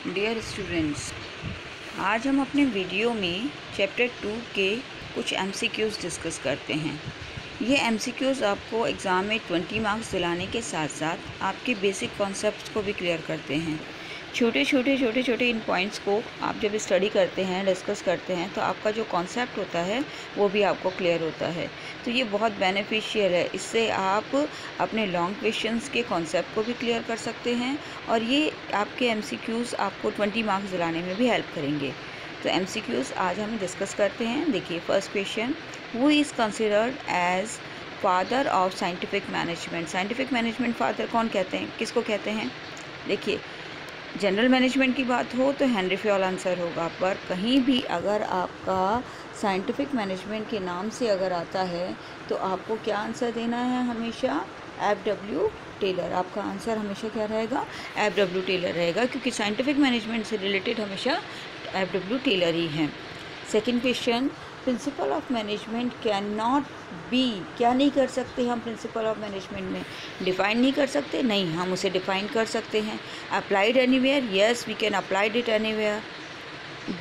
Dear students, आज हम अपने वीडियो में चैप्टर 2 के कुछ MCQs डिस्कस करते हैं। ये MCQs आपको एग्ज़ाम में 20 मार्क्स दिलाने के साथ साथ आपके बेसिक कॉन्सेप्ट्स को भी क्लियर करते हैं। छोटे छोटे इन पॉइंट्स को आप जब स्टडी करते हैं, डिस्कस करते हैं, तो आपका जो कॉन्सेप्ट होता है वो भी आपको क्लियर होता है। तो ये बहुत बेनिफिशियल है। इससे आप अपने लॉन्ग क्वेश्चंस के कॉन्सेप्ट को भी क्लियर कर सकते हैं और ये आपके MCQs आपको 20 मार्क्स दिलाने में भी हेल्प करेंगे। तो MCQs आज हम डिस्कस करते हैं। देखिए, first question, who is considered as father of scientific management. Scientific management father कौन कहते हैं, किसको कहते हैं? देखिए, जनरल मैनेजमेंट की बात हो तो हेनरी फयोल आंसर होगा, पर कहीं भी अगर आपका साइंटिफिक मैनेजमेंट के नाम से अगर आता है तो आपको क्या आंसर देना है? हमेशा FW टेलर। आपका आंसर हमेशा क्या रहेगा? FW टेलर रहेगा, क्योंकि साइंटिफिक मैनेजमेंट से रिलेटेड हमेशा FW टेलर ही हैं। Second question, principal of management can not be. क्या नहीं कर सकते हम प्रिंसिपल ऑफ मैनेजमेंट में? डिफ़ाइन नहीं कर सकते? नहीं, हम उसे डिफ़ाइन कर सकते हैं। Applied anywhere? Yes, we can applied it anywhere.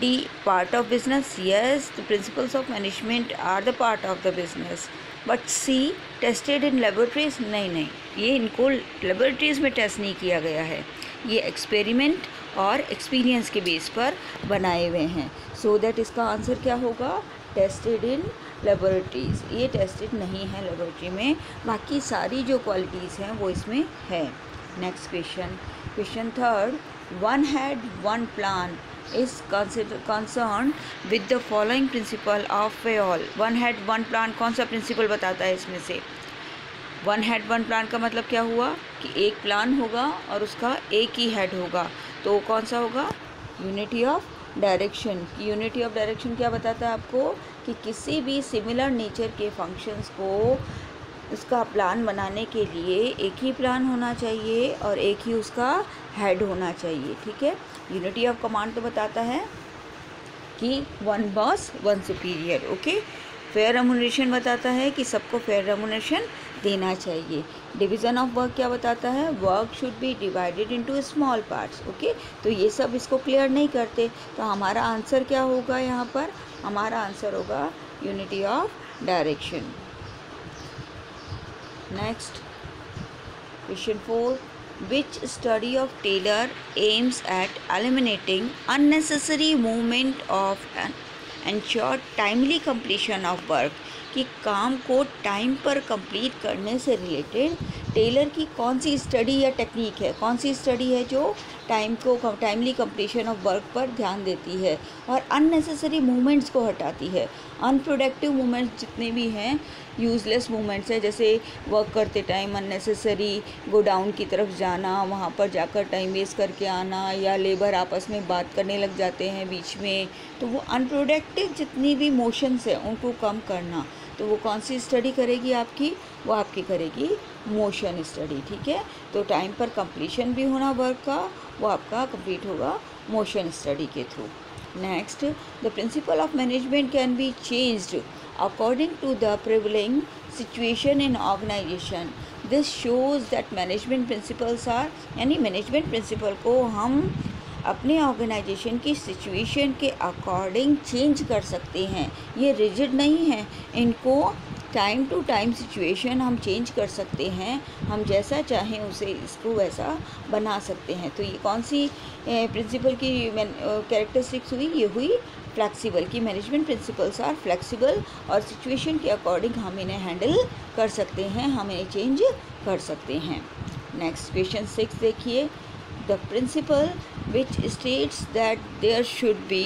D, part of business? Yes, the principles of management are the part of the business. But C, tested in laboratories? नहीं, ये इनको लेबोरेटरीज़ में टेस्ट नहीं किया गया है। ये एक्सपेरिमेंट और एक्सपीरियंस के बेस पर बनाए हुए हैं। सो दैट इसका आंसर क्या होगा? Tested in laboratories. ये टेस्टेड नहीं है लेबोरेटरी में, बाकी सारी जो क्वालिटीज़ हैं वो इसमें है। Next question, question third, one head one plan is concern with the following principle of Fayol. One head one plan कौन सा प्रिंसिपल बताता है इसमें से? वन हेड वन प्लान का मतलब क्या हुआ कि एक प्लान होगा और उसका एक ही हेड होगा, तो कौन सा होगा? Unity of direction. Unity of direction क्या बताता है आपको? कि किसी भी सिमिलर नेचर के फंक्शंस को उसका प्लान बनाने के लिए एक ही प्लान होना चाहिए और एक ही उसका हेड होना चाहिए। ठीक है, यूनिटी ऑफ कमांड तो बताता है कि one boss one superior. Okay, fair remuneration बताता है कि सबको फेयर रेम्युनरेशन देना चाहिए। डिवीज़न ऑफ वर्क क्या बताता है? Work should be divided into small parts. Okay, तो ये सब इसको क्लियर नहीं करते, तो हमारा आंसर क्या होगा यहाँ पर? हमारा आंसर होगा unity of direction. Next question 4, which study of Taylor aims at eliminating unnecessary movement of an ensure timely completion of work। कि काम को टाइम पर कंप्लीट करने से रिलेटेड टेलर की कौन सी स्टडी या टेक्निक है? कौन सी स्टडी है जो टाइमली कंप्लीशन ऑफ वर्क पर ध्यान देती है और अननेसेसरी मूवमेंट्स को हटाती है? अनप्रोडक्टिव मूवमेंट्स जितने भी हैं, यूज़लेस मूवमेंट्स हैं, जैसे वर्क करते टाइम अननेसेसरी गो डाउन की तरफ जाना, वहाँ पर जाकर टाइम वेस्ट करके आना, या लेबर आपस में बात करने लग जाते हैं बीच में, तो वो अनप्रोडक्टिव जितनी भी मोशंस हैं उनको कम करना। तो वो कौन सी स्टडी करेगी आपकी? वो आपकी करेगी मोशन स्टडी। ठीक है, तो टाइम पर कंप्लीशन भी होना वर्क का, वो आपका कंप्लीट होगा मोशन स्टडी के through. Next, the principle of management can be changed according to the prevailing situation in organisation. This shows that management principles are, यानी मैनेजमेंट प्रिंसिपल को हम अपने ऑर्गेनाइजेशन की सिचुएशन के अकॉर्डिंग चेंज कर सकते हैं। ये रिजिड नहीं है, इनको टाइम टू टाइम सिचुएशन हम चेंज कर सकते हैं, हम जैसा चाहें उसे इसको वैसा बना सकते हैं। तो ये कौन सी प्रिंसिपल की कैरेक्टरिस्टिक्स हुई? ये हुई फ्लेक्सिबल, की मैनेजमेंट प्रिंसिपल्स आर फ्लेक्सिबल और सिचुएशन के अकॉर्डिंग हम इन्हें हैंडल कर सकते हैं, हम इन्हें चेंज कर सकते हैं। नेक्स्ट क्वेश्चन 6 देखिए, the principle which states that there should be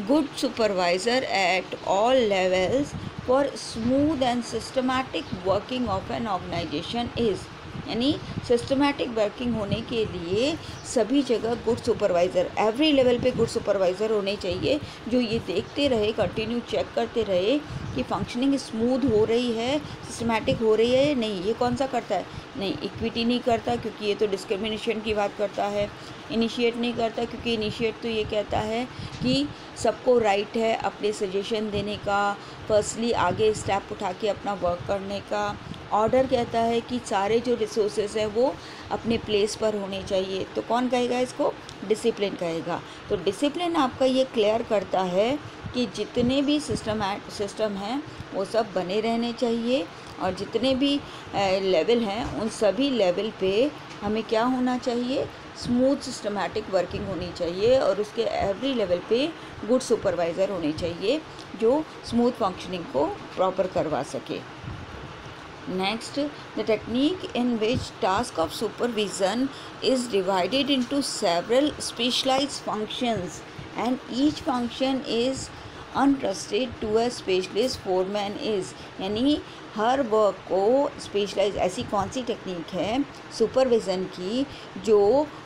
good supervisor at all levels for smooth and systematic working of an organization is, यानी सिस्टमैटिक वर्किंग होने के लिए सभी जगह गुड सुपरवाइज़र, एवरी लेवल पे गुड सुपरवाइज़र होने चाहिए, जो ये देखते रहे, कंटिन्यू चेक करते रहे कि फंक्शनिंग स्मूथ हो रही है, सिस्टमैटिक हो रही है। नहीं, ये कौन सा करता है? नहीं, इक्विटी नहीं करता, क्योंकि ये तो डिस्क्रिमिनेशन की बात करता है। इनिशिएट नहीं करता, क्योंकि इनिशिएट तो ये कहता है कि सबको राइट है अपने सजेशन देने का, फर्स्टली आगे स्टेप उठा के अपना वर्क करने का। ऑर्डर कहता है कि सारे जो रिसोर्सेज है वो अपने प्लेस पर होने चाहिए, तो कौन कहेगा इसको? डिसिप्लिन कहेगा। तो डिसिप्लिन आपका ये क्लियर करता है कि जितने भी सिस्टम हैं वो सब बने रहने चाहिए, और जितने भी लेवल हैं उन सभी लेवल पे हमें क्या होना चाहिए? स्मूथ सिस्टमैटिक वर्किंग होनी चाहिए, और उसके एवरी लेवल पे गुड सुपरवाइज़र होने चाहिए जो स्मूथ फंक्शनिंग को प्रॉपर करवा सके। Next, the technique in which task of supervision is divided into several specialized functions and each function is untrusted to a specialist foreman is, यानी her work को specialise, ऐसी कौन सी टेक्निक है supervision की जो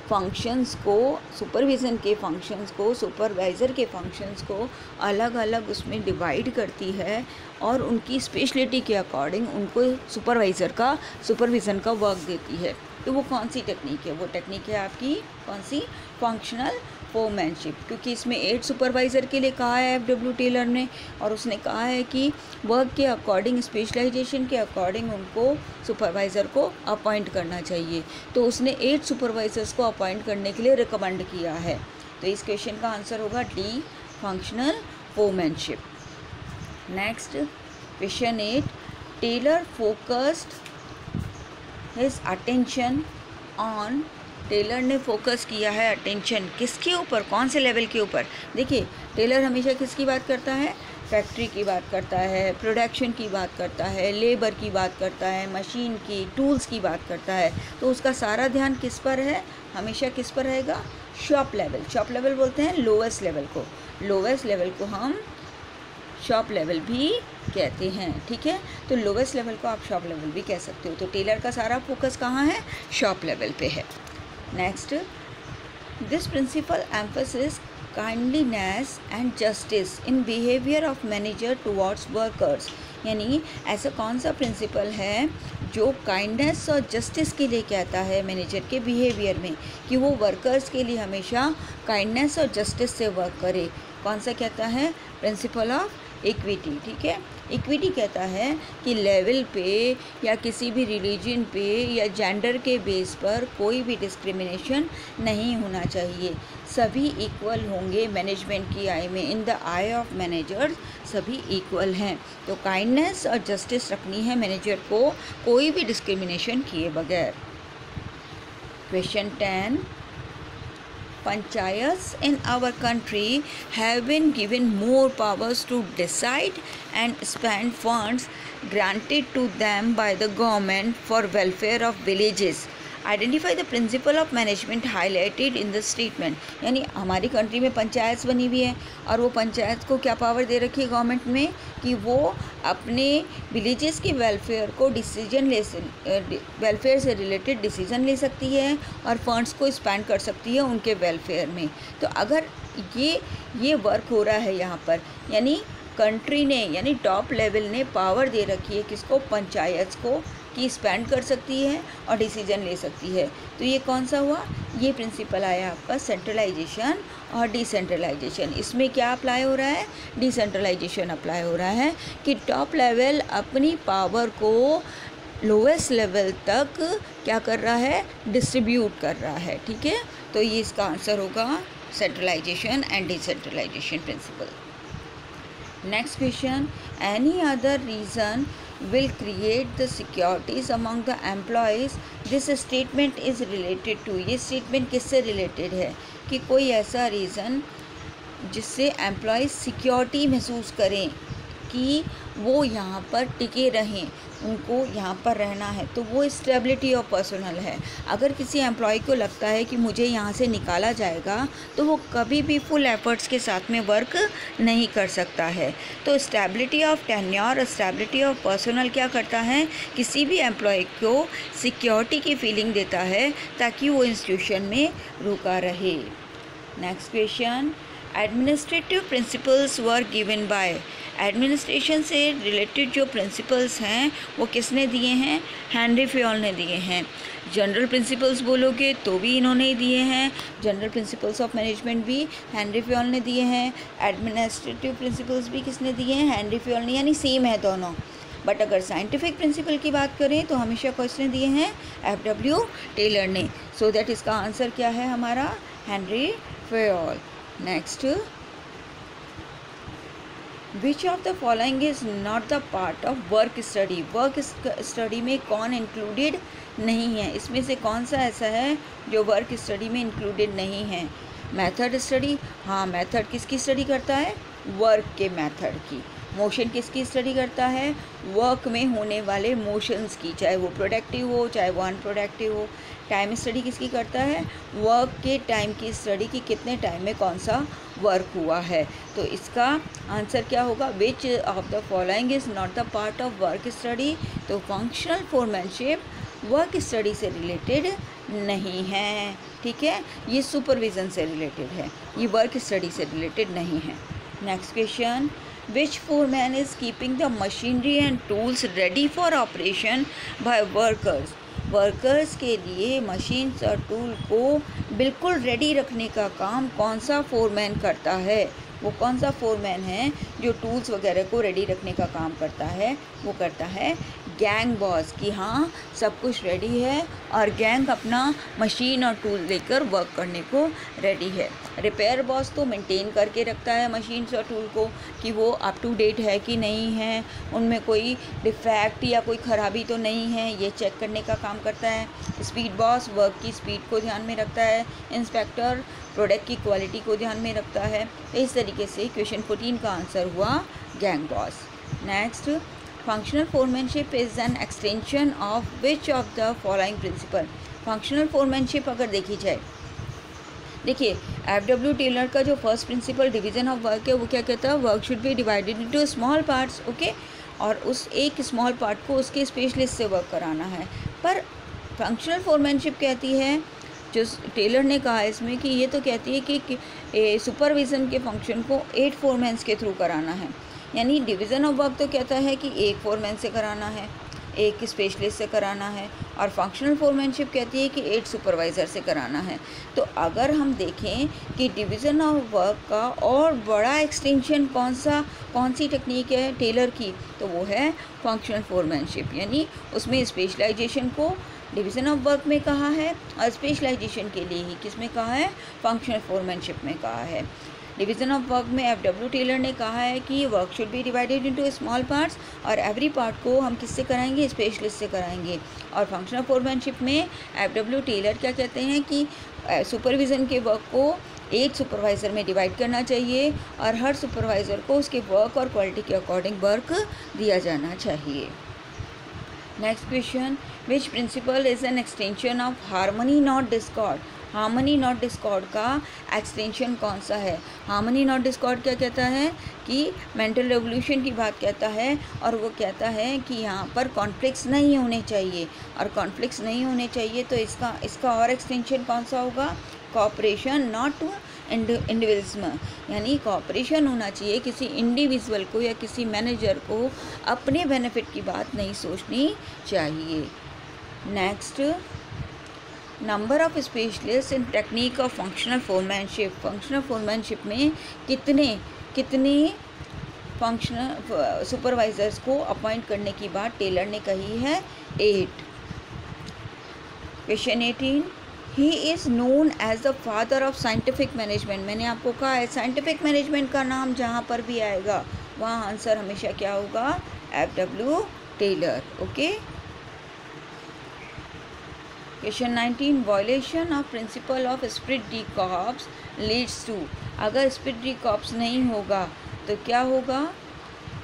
फंक्शंस को, सुपरविज़न के functions को, सुपरवाइज़र के फंक्शंस को अलग अलग उसमें डिवाइड करती है और उनकी स्पेशलिटी के अकॉर्डिंग उनको सुपरविज़न का वर्क देती है। तो वो कौन सी टेक्निक है? वो टेक्निक है आपकी कौन सी? फंक्शनल फोरमैनशिप, क्योंकि इसमें 8 सुपरवाइज़र के लिए कहा है F.W. टेलर ने, और उसने कहा है कि वर्क के अकॉर्डिंग, स्पेशलाइजेशन के अकॉर्डिंग उनको सुपरवाइज़र को अपॉइंट करना चाहिए। तो उसने 8 सुपरवाइज़र्स को अपॉइंट करने के लिए रिकमेंड किया है। तो इस क्वेश्चन का आंसर होगा D, functional foremanship. Next question 8, Taylor focused his attention on, Taylor ने फोकस किया है अटेंशन किसके ऊपर? कौन से लेवल के ऊपर? देखिए, टेलर हमेशा किसकी बात करता है? फैक्ट्री की बात करता है, प्रोडक्शन की बात करता है, लेबर की बात करता है, मशीन की, टूल्स की बात करता है। तो उसका सारा ध्यान किस पर है? हमेशा किस पर रहेगा? Shop level. शॉप लेवल बोलते हैं लोवेस्ट लेवल को, लोवेस्ट लेवल को हम शॉप लेवल भी कहते हैं, ठीक है। तो लोवेस्ट लेवल को आप शॉप लेवल भी कह सकते हो। तो टेलर का सारा फोकस कहाँ है? शॉप लेवल पे है। Next, this principle emphasis kindliness and justice in behaviour of manager towards workers, यानी ऐसा कौन सा प्रिंसिपल है जो काइंडनेस और जस्टिस के लिए कहता है मैनेजर के बिहेवियर में, कि वो वर्कर्स के लिए हमेशा काइंडनेस और जस्टिस से वर्क करे। कौन सा कहता है? प्रिंसिपल ऑफ इक्विटी, ठीक है। इक्विटी कहता है कि लेवल पे या किसी भी रिलीजन पे या जेंडर के बेस पर कोई भी डिस्क्रिमिनेशन नहीं होना चाहिए, सभी इक्वल होंगे मैनेजमेंट की आई में। In the I of managers सभी इक्वल हैं। तो काइंडनेस और जस्टिस रखनी है मैनेजर को, कोई भी डिस्क्रिमिनेशन किए बगैर। Question 10, Panchayats in our country have been given more powers to decide and spend funds granted to them by the government for welfare of villages. Identify the principle of management highlighted in the statement. यानी हमारी country में पंचायत बनी हुई है और वो पंचायत को क्या पावर दे रखी है गवर्नमेंट में कि वो अपने विलेजेस के वेलफेयर को वेलफेयर से रिलेटेड डिसीजन ले सकती है और फंड्स को स्पेंड कर सकती है उनके वेलफेयर में। तो अगर ये वर्क हो रहा है यहाँ पर, यानी कंट्री ने, यानी टॉप लेवल ने पावर दे रखी है किसको? पंचायत को, कि स्पेंड कर सकती है और डिसीजन ले सकती है। तो ये कौन सा हुआ? ये प्रिंसिपल आया आपका सेंट्रलाइजेशन और डिसेंट्रलाइजेशन। इसमें क्या अप्लाई हो रहा है? डिसेंट्रलाइजेशन अप्लाई हो रहा है कि टॉप लेवल अपनी पावर को लोवेस्ट लेवल तक क्या कर रहा है? डिस्ट्रीब्यूट कर रहा है, ठीक है। तो ये इसका आंसर होगा centralisation and decentralisation principle. Next question, any other reason will create the securities among the employees this statement is related to। ये statement किससे related है? कि कोई ऐसा रीज़न जिससे एम्प्लॉयज़ सिक्योरिटी महसूस करें कि वो यहाँ पर टिके रहें, उनको यहाँ पर रहना है, तो वो स्टेबिलिटी ऑफ पर्सनल है। अगर किसी एम्प्लॉय को लगता है कि मुझे यहाँ से निकाला जाएगा तो वो कभी भी फुल एफर्ट्स के साथ में वर्क नहीं कर सकता है। तो stability of tenure, stability of personal क्या करता है? किसी भी एम्प्लॉय को सिक्योरिटी की फीलिंग देता है ताकि वो इंस्टीट्यूशन में रुका रहे। Next question, administrative principles were given by. Administration से रिलेटेड जो प्रिंसिपल्स हैं वो किसने दिए हैं? हेनरी फ्योल ने दिए हैं। जनरल प्रिंसिपल्स बोलोगे तो भी इन्होंने ही दिए हैं, जनरल प्रिंसिपल्स ऑफ मैनेजमेंट भी हेनरी फ्योल ने दिए हैं, एडमिनिस्ट्रेटिव प्रिंसिपल्स भी किसने दिए हैं? हेनरी फ्योल ने, यानी सेम है दोनों। बट अगर साइंटिफिक प्रिंसिपल की बात करें तो हमेशा क्वेश्चन दिए हैं एफ.डब्ल्यू. टेलर ने. सो दैट इसका आंसर क्या है हमारा? Henry Fayol. Next, which of the following is not the part of work study? Work study में कौन इंक्लूडेड नहीं है? इसमें से कौन सा ऐसा है जो वर्क स्टडी में इंक्लूडेड नहीं है? Method study. हाँ, मेथड किसकी स्टडी करता है? वर्क के मेथड की. मोशन किसकी स्टडी करता है? वर्क में होने वाले मोशंस की, चाहे वो प्रोडक्टिव हो चाहे वो अनप्रोडक्टिव हो. टाइम स्टडी किसकी करता है? वर्क के टाइम की स्टडी की, कितने टाइम में कौन सा वर्क हुआ है. तो इसका आंसर क्या होगा? विच of the following is not the part of work study? तो फंक्शनल फोरमैनशिप वर्क स्टडी से रिलेटेड नहीं है. ठीक है, ये सुपरविज़न से रिलेटेड है, ये वर्क स्टडी से रिलेटेड नहीं है. Next question, which foreman is keeping the machinery and tools ready for operation by workers? Workers के लिए मशीन्स और टूल को बिल्कुल रेडी रखने का काम कौन सा फोरमैन करता है? वो कौन सा फोरमैन है जो टूल्स वगैरह को रेडी रखने का काम करता है? वो करता है गैंग बॉस. कि हाँ, सब कुछ रेडी है और गैंग अपना मशीन और टूल लेकर वर्क करने को रेडी है. रिपेयर बॉस तो मेंटेन करके रखता है मशीन्स और टूल को कि वो अप टू डेट है कि नहीं है, उनमें कोई डिफेक्ट या कोई ख़राबी तो नहीं है, ये चेक करने का काम करता है. स्पीड बॉस वर्क की स्पीड को ध्यान में रखता है. इंस्पेक्टर प्रोडक्ट की क्वालिटी को ध्यान में रखता है. इस तरीके से क्वेश्चन 14 का आंसर हुआ gang boss. Next, functional foremanship is an extension of which of the following principle? Functional foremanship अगर देखी जाए, देखिए एफ.डब्ल्यू. टेलर का जो first principle division of work है वो क्या कहता है? Work should be divided into small parts. Okay, और उस एक स्मॉल पार्ट को उसके स्पेशलिस्ट से वर्क कराना है. पर फंक्शनल फोरमैनशिप कहती है, जो टेलर ने कहा है इसमें, कि ये तो कहती है कि सुपरविज़न के फंक्शन को 8 फोरमैन्स के थ्रू कराना है. यानी डिवीज़न ऑफ वर्क तो कहता है कि एक फोरमैन से कराना है, एक स्पेशलिस्ट से कराना है, और फंक्शनल फोरमैनशिप कहती है कि 8 सुपरवाइज़र से कराना है. तो अगर हम देखें कि डिवीज़न ऑफ वर्क का और बड़ा एक्सटेंशन कौन सी टेक्निक है टेलर की, तो वो है फंक्शनल फोरमैनशिप. यानी उसमें स्पेशलाइजेशन को डिवीज़न ऑफ वर्क में कहा है और स्पेशलाइजेशन के लिए ही किस में कहा है? फंक्शनल फोरमैनशिप में कहा है. डिवीज़न ऑफ वर्क में एफ.डब्ल्यू. टेलर ने कहा है कि work should be divided into small parts, और एवरी पार्ट को हम किससे कराएंगे? स्पेशलिस्ट से कराएंगे. और फंक्शनल फोरमैनशिप में एफ.डब्ल्यू. टेलर क्या कहते हैं कि सुपरविज़न के वर्क को 8 सुपरवाइज़र में डिवाइड करना चाहिए और हर सुपरवाइज़र को उसके वर्क और क्वालिटी के अकॉर्डिंग वर्क दिया जाना चाहिए. Next question, which principle is an extension of harmony not Discord? Harmony not Discord का एक्सटेंशन कौन सा है? हार्मनी नॉट डिस्कॉर्ड क्या कहता है? कि मेंटल रेवोल्यूशन की बात कहता है, और वो कहता है कि यहाँ पर कॉन्फ्लिक्ट्स नहीं होने चाहिए, और कॉन्फ्लिक्ट्स नहीं होने चाहिए तो इसका और एक्सटेंशन कौन सा होगा? Cooperation not individualism. यानी कोऑपरेशन होना चाहिए, किसी इंडिविजुअल को या किसी मैनेजर को अपने बेनिफिट की बात नहीं सोचनी चाहिए. Next, number of specialist in technique of functional foremanship. Functional foremanship में कितने फंक्शनल सुपरवाइजर्स को अपॉइंट करने की बात टेलर ने कही है? 8. Question 18, he is known as the father of scientific management. मैंने आपको कहा है साइंटिफिक मैनेजमेंट का नाम जहाँ पर भी आएगा वहाँ आंसर हमेशा क्या होगा? F W. Taylor. Okay. Question 19, violation of principle of esprit de corps leads to. अगर स्प्लिट डी कॉर्प्स नहीं होगा तो क्या होगा?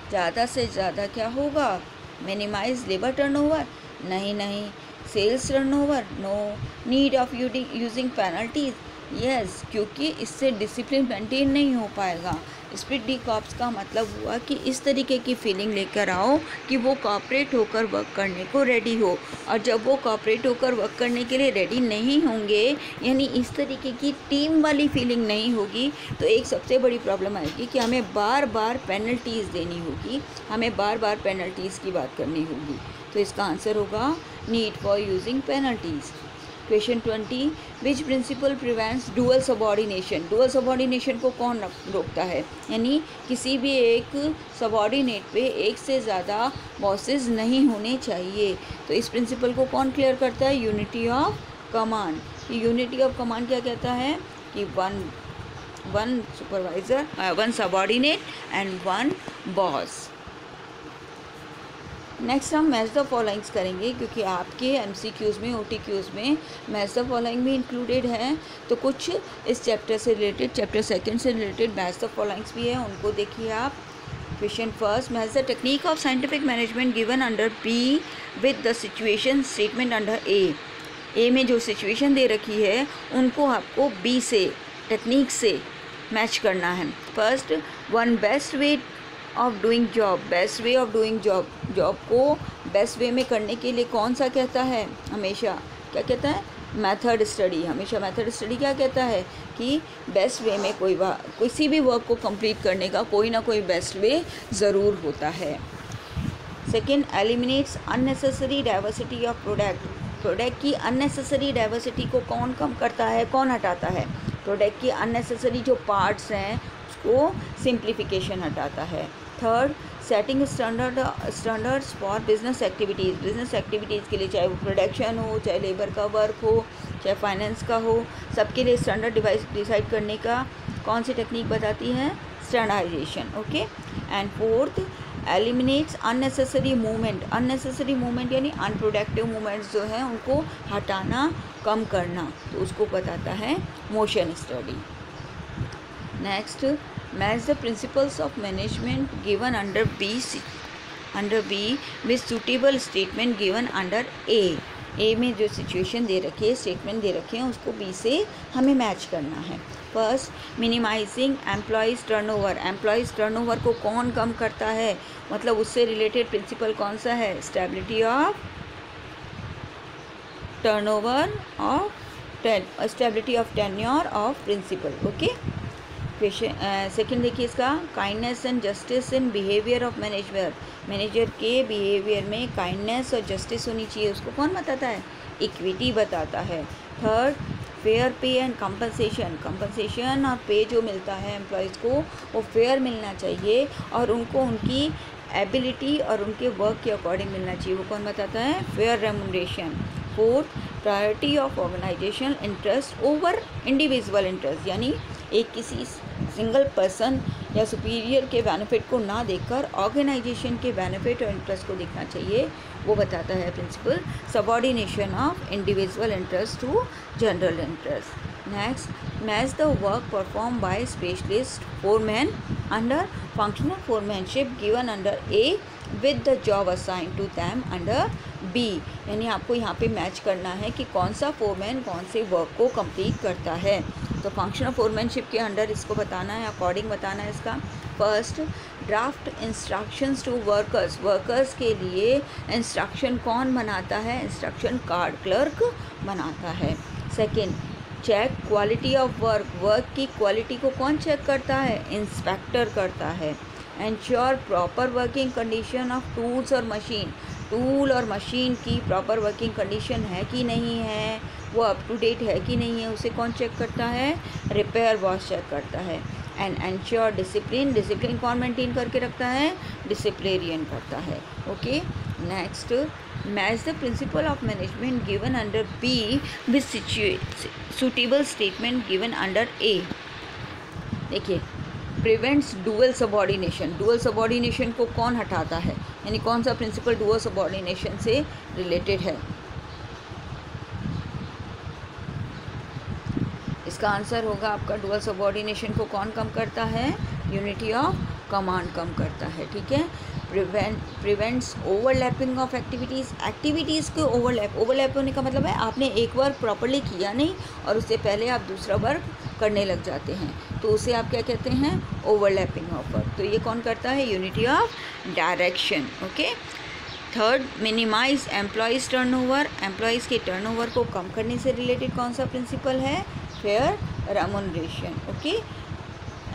ज़्यादा से ज़्यादा क्या होगा? Minimise labour turnover? नहीं. Sales turnover? No. Need of using penalties? Yes, क्योंकि इससे डिसिप्लिन मेंटेन नहीं हो पाएगा. स्प्लिट डी कॉर्प्स का मतलब हुआ कि इस तरीके की फीलिंग लेकर आओ कि वो कॉपरेट होकर वर्क करने को रेडी हो, और जब वो कॉपरेट होकर वर्क करने के लिए रेडी नहीं होंगे, यानी इस तरीके की टीम वाली फीलिंग नहीं होगी, तो एक सबसे बड़ी प्रॉब्लम आएगी कि हमें बार बार पेनल्टीज़ देनी होगी, हमें बार बार पेनल्टीज़ की बात करनी होगी. तो इसका आंसर होगा need for using penalties. Question 20, which principle prevents dual subordination. Dual subordination को कौन रोकता है, यानी किसी भी एक सबॉर्डिनेट पे एक से ज़्यादा बॉसेस नहीं होने चाहिए। तो इस प्रिंसिपल को कौन क्लियर करता है, unity of command. Unity of command क्या कहता है कि one supervisor, one subordinate and one boss. Next हम मैच द फॉलोइंग्स करेंगे, क्योंकि आपके MCQs में, OTQs में मैच द फॉलोइंग भी इंक्लूडेड हैं। तो कुछ इस चैप्टर से रिलेटेड, चैप्टर 2 से रिलेटेड मैच द फॉलोइंग्स भी है, उनको देखिए आप। Question first, match the technique of scientific management given under B with the situation statement under A में जो सिचुएशन दे रखी है उनको आपको B से, टेक्निक से मैच करना है। First, one best way of doing job. Best way of doing job, job को बेस्ट वे में करने के लिए कौन सा कहता है, हमेशा क्या कहता है, मेथड स्टडी। हमेशा मेथड स्टडी क्या कहता है कि बेस्ट वे में किसी भी वर्क को कंप्लीट करने का कोई ना कोई बेस्ट वे ज़रूर होता है। Second, eliminates unnecessary diversity of product. Product की अननेसेसरी डाइवर्सिटी को कौन कम करता है, कौन हटाता है, प्रोडक्ट की अननेसेसरी जो पार्ट्स हैं उसको सिंप्लीफिकेशन हटाता है। Third, setting standards for business activities. Business activities के लिए, चाहे वो प्रोडक्शन हो, चाहे लेबर का वर्क हो, चाहे फाइनेंस का हो, सबके लिए स्टैंडर्ड डिसाइड करने का कौन सी टेक्निक बताती है, standardisation. Okay. And fourth, eliminates unnecessary movement. Unnecessary movement यानी अनप्रोडक्टिव मूवमेंट्स जो हैं उनको हटाना, कम करना, तो उसको बताता है motion study. Next, match the principles of management given under B with suitable statement given under A में जो सिचुएशन दे रखी है, स्टेटमेंट दे रखे हैं, उसको बी से हमें मैच करना है। First, minimising employees turnover. Employees turnover को कौन कम करता है, मतलब उससे रिलेटेड प्रिंसिपल कौन सा है, stability of turnover of stability of tenure of principle. Okay. Question second देखिए इसका, kindness and justice in behaviour of manager के बिहेवियर में काइंडनेस और जस्टिस होनी चाहिए, उसको कौन बताता है, इक्विटी बताता है। Third, fair pay and compensation और पे जो मिलता है एम्प्लॉयज़ को वो फेयर मिलना चाहिए और उनको उनकी एबिलिटी और उनके वर्क के अकॉर्डिंग मिलना चाहिए, वो कौन बताता है, fair remuneration. Fourth, priority of organisational interest over individual interest, यानी एक किसी सिंगल पर्सन या सुपीरियर के बेनिफिट को ना देखकर ऑर्गेनाइजेशन के बेनिफिट और इंटरेस्ट को देखना चाहिए, वो बताता है principle subordination of individual interest to general interest. Next, match the work perform by specialist foreman under functional foremanship given under A with the job assign to them under B, यानी आपको यहाँ पे मैच करना है कि कौन सा foreman कौन से वर्क को कंप्लीट करता है। तो फंक्शनल फोरमैनशिप के अंडर इसको बताना है, अकॉर्डिंग बताना है इसका। First, draft instructions to workers के लिए इंस्ट्रक्शन कौन बनाता है, इंस्ट्रक्शन कार्ड क्लर्क बनाता है। Second, check quality of work की क्वालिटी को कौन चेक करता है, इंस्पेक्टर करता है। Ensure proper working condition of tools और मशीन, टूल और मशीन की प्रॉपर वर्किंग कंडीशन है कि नहीं है, वो अप टू डेट है कि नहीं है, उसे कौन चेक करता है, रिपेयर बॉस चेक करता है। एंड एंश्योर डिसिप्लिन कौन मेंटेन करके रखता है, डिसिप्लिनेरियन करता है। Okay. Next, match the principle of management given under B with suitable statement given under A. देखिए, prevents dual subordination. Dual subordination को कौन हटाता है, यानी कौन सा प्रिंसिपल डुअल सबॉर्डिनेशन से रिलेटेड है, इसका आंसर होगा आपका डुअल सबॉर्डिनेशन को कौन कम करता है, यूनिटी ऑफ कमांड कम करता है। ठीक है। प्रिवेंट्स ओवरलैपिंग ऑफ एक्टिविटीज़ के ओवरलैप होने का मतलब है आपने एक वर्क प्रॉपर्ली किया नहीं और उससे पहले आप दूसरा वर्क करने लग जाते हैं, तो उसे आप क्या कहते हैं, ओवरलैपिंग ऑफ वर्क। तो ये कौन करता है, unity of direction. Okay. Third, minimise employees turnover. Employees के टर्नओवर को कम करने से रिलेटेड कौन सा प्रिंसिपल है, fair remuneration. Okay.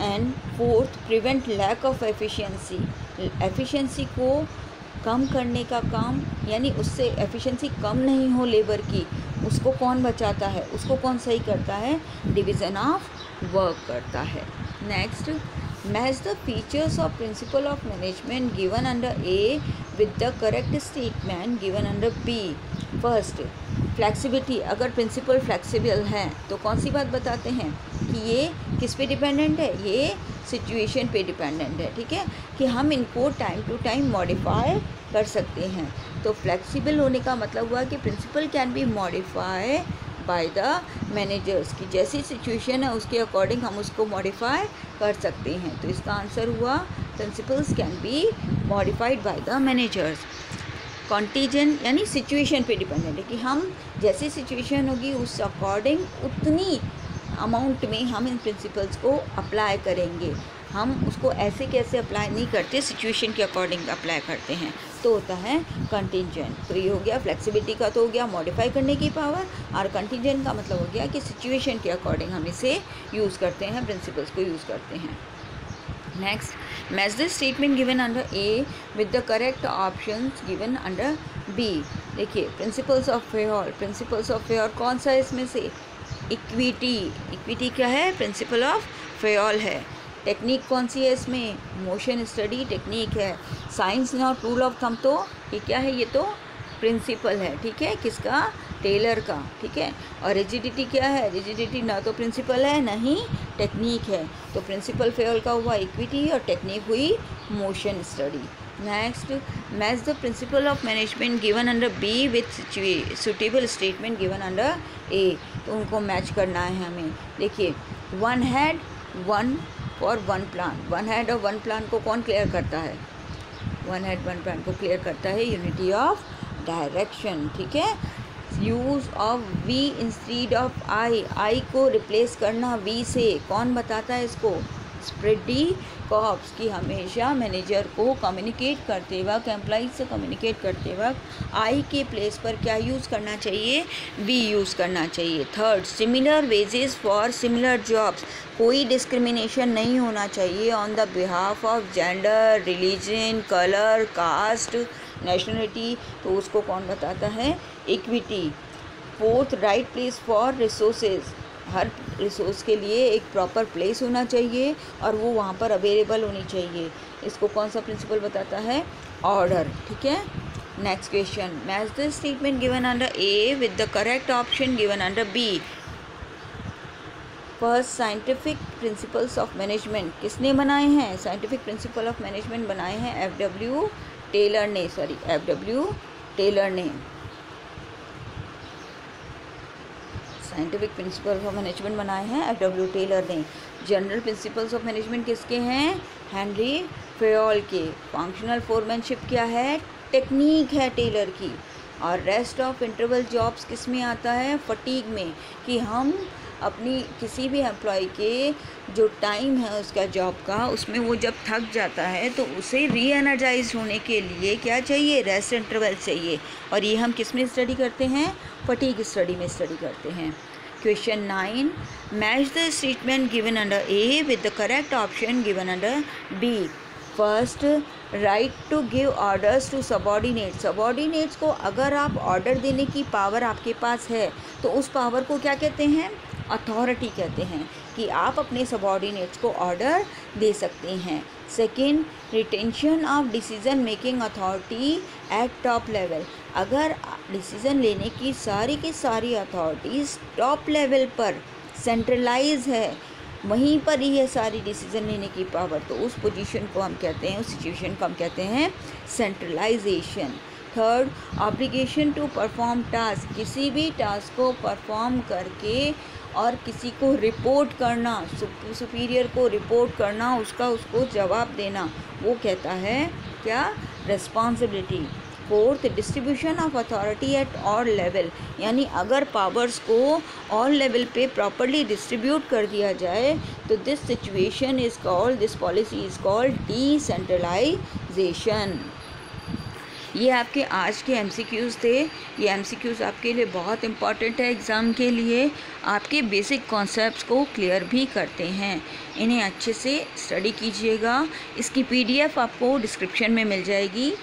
And fourth, prevent lack of efficiency. Efficiency को कम करने का काम, यानी उससे एफिशिएंसी कम नहीं हो लेबर की, उसको कौन बचाता है, उसको कौन सही करता है, डिवीज़न ऑफ वर्क करता है। Next, match the features of principle of management given under A with the correct statement given under B. First, flexibility, अगर प्रिंसिपल फ्लेक्सिबल है तो कौन सी बात बताते हैं कि ये किस पे डिपेंडेंट है, ये सिचुएशन पे डिपेंडेंट है, ठीक है, कि हम इनको टाइम टू टाइम मॉडिफाई कर सकते हैं। तो फ्लेक्सिबल होने का मतलब हुआ कि principle can be modify by the managers, की जैसी सिचुएशन है उसके अकॉर्डिंग हम उसको मॉडिफाई कर सकते हैं। तो इसका आंसर हुआ principles can be modified by the managers. Contingent यानी सिचुएशन पे डिपेंडेंट है कि हम जैसी सिचुएशन होगी उस अकॉर्डिंग उतनी अमाउंट में हम इन प्रिंसिपल्स को अप्लाई करेंगे, हम उसको ऐसे कैसे अप्लाई नहीं करते, सिचुएशन के अकॉर्डिंग अप्लाई करते हैं, तो होता है कंटीजेंट। तो ये हो गया फ्लेक्सिबिलिटी का, तो हो गया मॉडिफाई करने की पावर, और कंटीजेंट का मतलब हो गया कि सिचुएशन के अकॉर्डिंग हम इसे यूज़ करते हैं, प्रिंसिपल्स को यूज़ करते हैं। Next, match the statement given under A with the correct options given under B. देखिए principles of fair, principles of fair कौन सा है इसमें से, इक्विटी, इक्विटी क्या है, प्रिंसिपल ऑफ फेयर है। टेक्निक कौन सी है इसमें, मोशन स्टडी टेक्निक है। Science not rule of thumb, तो ये क्या है, ये तो प्रिंसिपल है, ठीक है, किसका, टेलर का, ठीक है। और रिजिडिटी क्या है, रिजिडिटी ना तो प्रिंसिपल है ना ही टेक्निक है, तो प्रिंसिपल फेयर का हुआ इक्विटी और टेक्निक हुई motion study. Next, match the principle of management given under B with suitable statement given under A. तो उनको मैच करना है हमें। देखिए, one head one for one plan, one head और वन प्लान को कौन क्लियर करता है, वन हैड वन प्लान को क्लियर करता है यूनिटी ऑफ डायरेक्शन, ठीक है। Use of we instead of I को रिप्लेस करना वी से, कौन बताता है इसको, स्प्रेडी कॉप्स, की हमेशा मैनेजर को कम्युनिकेट करते वक्त, एम्प्लॉइज से कम्युनिकेट करते वक्त आई के प्लेस पर क्या यूज़ करना चाहिए, वी यूज़ करना चाहिए। Third, similar wages for similar jobs, कोई डिस्क्रिमिनेशन नहीं होना चाहिए on the behalf of gender, religion, colour, caste, nationality, तो उसको कौन बताता है, equity. Fourth, right place for resources, हर रिसोर्स के लिए एक प्रॉपर प्लेस होना चाहिए और वो वहाँ पर अवेलेबल होनी चाहिए, इसको कौन सा प्रिंसिपल बताता है, ऑर्डर, ठीक है। Next question, match the statement given under A with the correct option given under B. First, scientific principles of management किसने बनाए हैं, साइंटिफिक प्रिंसिपल ऑफ मैनेजमेंट बनाए हैं एफ.डब्ल्यू. टेलर ने, एफ.डब्ल्यू. टेलर ने। साइंटिफिक प्रिंसिपल्स ऑफ मैनेजमेंट बनाए हैं F W. Taylor ने। जनरल प्रिंसिपल्स ऑफ मैनेजमेंट किसके हैं, हेनरी फेयोल के। फंक्शनल फोरमैनशिप क्या है, टेक्निक है टेलर की। और रेस्ट ऑफ इंटरवल जॉब्स किस में आता है, फटीग में, कि हम अपनी किसी भी एम्प्लॉय के जो टाइम है उसका जॉब का, उसमें वो जब थक जाता है तो उसे री एनर्जाइज होने के लिए क्या चाहिए, रेस्ट इंटरवल चाहिए। और ये हम किस में स्टडी करते हैं, फटीग स्टडी में स्टडी करते हैं। Question 9, match the statement given under A with the correct option given under B. First, right to give orders to subordinate, subordinates को अगर आप ऑर्डर देने की पावर आपके पास है तो उस पावर को क्या कहते हैं, अथॉरिटी कहते हैं, कि आप अपने सबॉर्डिनेट्स को ऑर्डर दे सकते हैं। Second, retention of decision making authority eight top level, अगर डिसीज़न लेने की सारी अथॉरिटीज़ टॉप लेवल पर सेंट्रलाइज है, वहीं पर ही है सारी डिसीज़न लेने की पावर, तो उस पोजीशन को हम कहते हैं, उस सिचुएशन को हम कहते हैं सेंट्रलाइजेशन। थर्ड, ऑब्लिगेशन टू परफॉर्म टास्क, किसी भी टास्क को परफॉर्म करके और किसी को रिपोर्ट करना, सुपीरियर को रिपोर्ट करना, उसको जवाब देना, वो कहता है क्या, responsibility. Fourth, distribution of authority at all level, यानी अगर पावर्स को ऑल लेवल पे प्रॉपरली डिस्ट्रीब्यूट कर दिया जाए तो this situation is called, this policy is called decentralisation. ये आपके आज के MCQs थे। ये MCQs आपके लिए बहुत इम्पॉर्टेंट है एग्ज़ाम के लिए, आपके बेसिक कॉन्सेप्ट्स को क्लियर भी करते हैं। इन्हें अच्छे से स्टडी कीजिएगा। इसकी PDF आपको डिस्क्रिप्शन में मिल जाएगी।